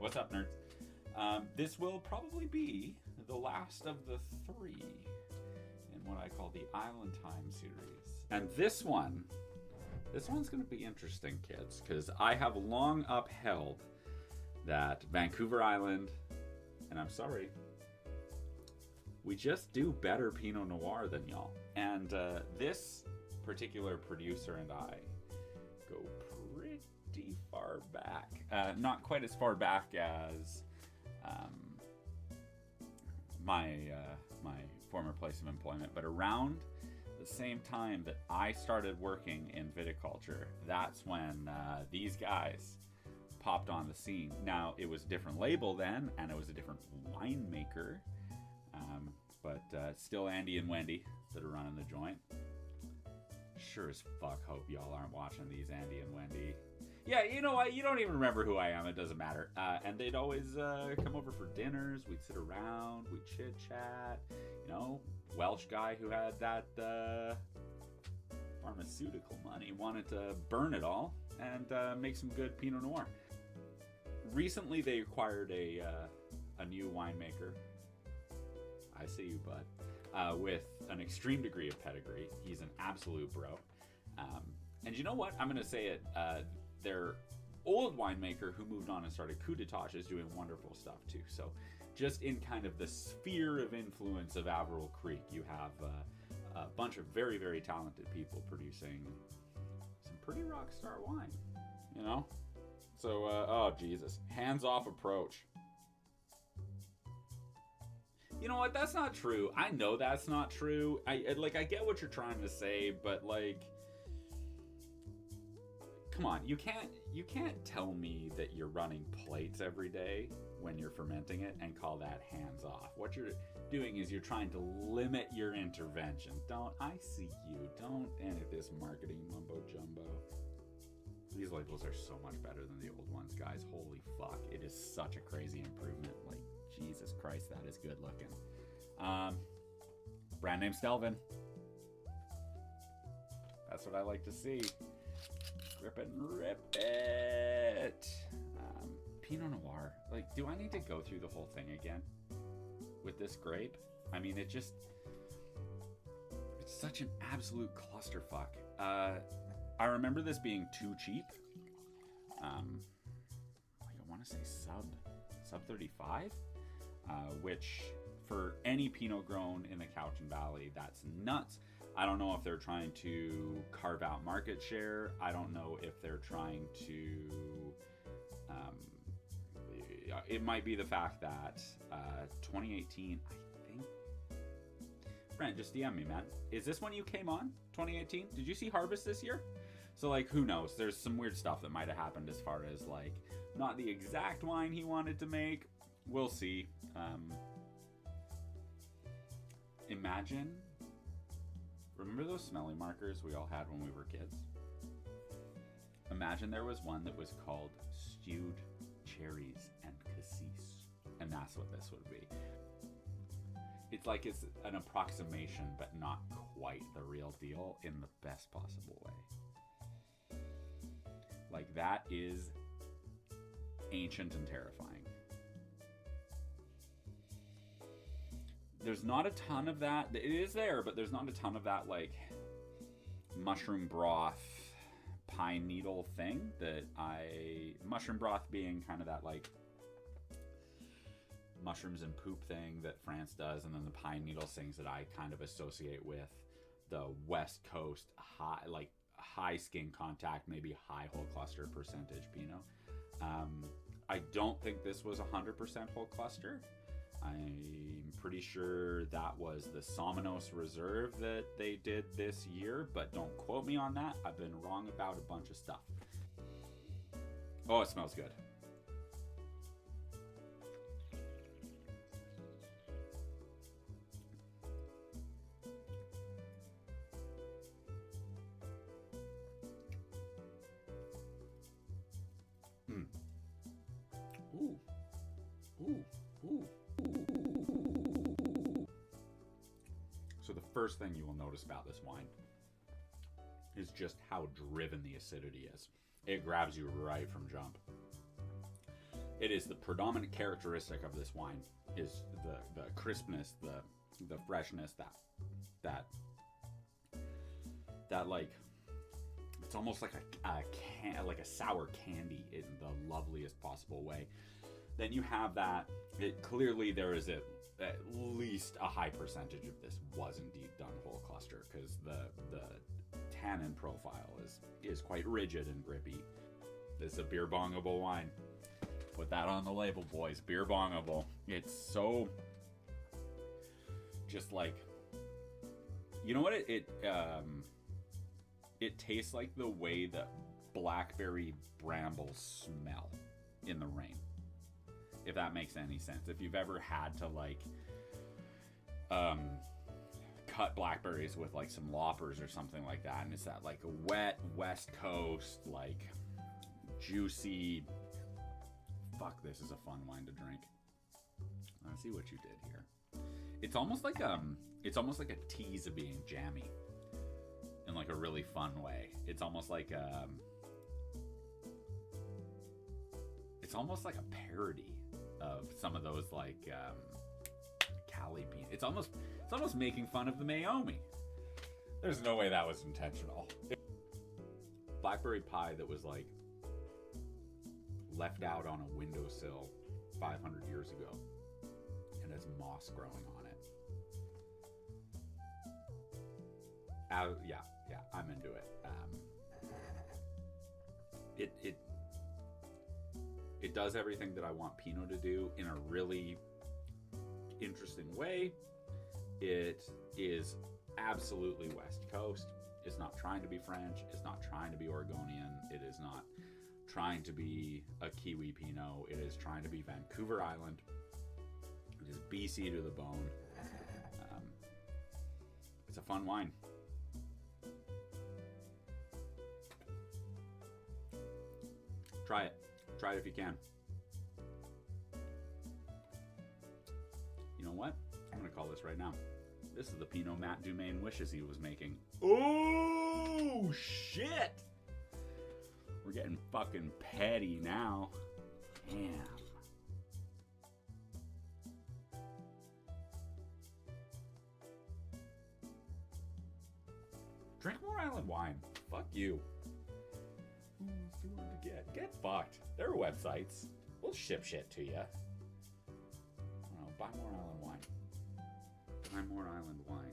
What's up, nerds? This will probably be the last of the three in what I call the Island Time series. And this one's going to be interesting, kids, because I have long upheld that Vancouver Island, and I'm sorry, we just do better Pinot Noir than y'all. And this particular producer and I go pretty far back. Not quite as far back as my former place of employment, but around the same time that I started working in viticulture, that's when these guys popped on the scene. Now, it was a different label then, and it was a different winemaker, but still Andy and Wendy that are running the joint. Sure as fuck hope y'all aren't watching these Andy and Wendy. Yeah, you know what? You don't even remember who I am. It doesn't matter. And they'd always come over for dinners. We'd sit around. We'd chit-chat. You know, Welsh guy who had that pharmaceutical money wanted to burn it all and make some good Pinot Noir. Recently, they acquired a new winemaker. I see you, bud. With an extreme degree of pedigree. He's an absolute bro. And you know what? I'm going to say it. Their old winemaker who moved on and started Coudetage is doing wonderful stuff too. So just in kind of the sphere of influence of Averill Creek, you have a bunch of very, very talented people producing some pretty rock star wine, you know? So, oh Jesus, hands-off approach. You know what? That's not true. I know that's not true. I get what you're trying to say, but like, come on, you can't tell me that you're running plates every day when you're fermenting it and call that hands off. What you're doing is you're trying to limit your intervention. I see you. Don't edit this marketing mumbo jumbo. These labels are so much better than the old ones, guys. Holy fuck. It is such a crazy improvement. Like, Jesus Christ, that is good looking. Brand name Stelvin. That's what I like to see. Rip it and rip it. Pinot Noir. Like, do I need to go through the whole thing again with this grape? I mean, it's such an absolute clusterfuck. I remember this being too cheap. I want to say sub 35, which for any Pinot grown in the Cowichan Valley, that's nuts. I don't know if they're trying to carve out market share. I don't know if they're trying to... it might be the fact that 2018, I think... Brent, just DM me, man. Is this when you came on? 2018? Did you see Harvest this year? So, like, who knows? There's some weird stuff that might have happened as far as, like, not the exact wine he wanted to make. We'll see. Imagine... Remember those smelling markers we all had when we were kids? Imagine there was one that was called Stewed Cherries and Cassis. And that's what this would be. It's like it's an approximation, but not quite the real deal in the best possible way. Like, that is ancient and terrifying. There's not a ton of that. It is there, but there's not a ton of that, like, mushroom broth, pine needle thing mushroom broth being kind of that, like, mushrooms and poop thing that France does, and then the pine needle things that I kind of associate with the West Coast high skin contact, maybe high whole cluster percentage Pinot. I don't think this was 100% whole cluster. I'm pretty sure that was the Somenos Reserve that they did this year, but don't quote me on that. I've been wrong about a bunch of stuff. Oh, it smells good. Ooh. Ooh. Ooh. So the first thing you will notice about this wine is just how driven the acidity is. It grabs you right from jump. It is the predominant characteristic of this wine is the crispness, the freshness, that like, it's almost like a sour candy in the loveliest possible way. Then you have that. Clearly there is at least a high percentage of this was indeed done whole cluster, because the tannin profile is quite rigid and grippy. This is a beer bongable wine. Put that on the label, boys. Beer bongable. It's so just like, you know what it tastes like the way that blackberry brambles smell in the rain. If that makes any sense. If you've ever had to like cut blackberries with like some loppers or something like that, and it's that like wet West Coast, like juicy, fuck, this is a fun wine to drink. Let's see what you did here. It's almost like a tease of being jammy in like a really fun way. It's almost like a parody of some of those like Cali beans. It's almost making fun of the Mayomi. There's no way that was intentional. Blackberry pie that was like left out on a windowsill 500 years ago and has moss growing on it. Yeah, I'm into it. It does everything that I want Pinot to do in a really interesting way. It is absolutely West Coast. It's not trying to be French. It's not trying to be Oregonian. It is not trying to be a Kiwi Pinot. It is trying to be Vancouver Island. It is BC to the bone. It's a fun wine. Try it. Try it if you can. You know what? I'm going to call this right now. This is the Pinot Matt Dumaine wishes he was making. Oh, shit! We're getting fucking petty now. Damn. Drink more Island wine. Fuck you. Get fucked. There are websites. We'll ship shit to you. I don't know, buy more Island wine. Buy more Island wine.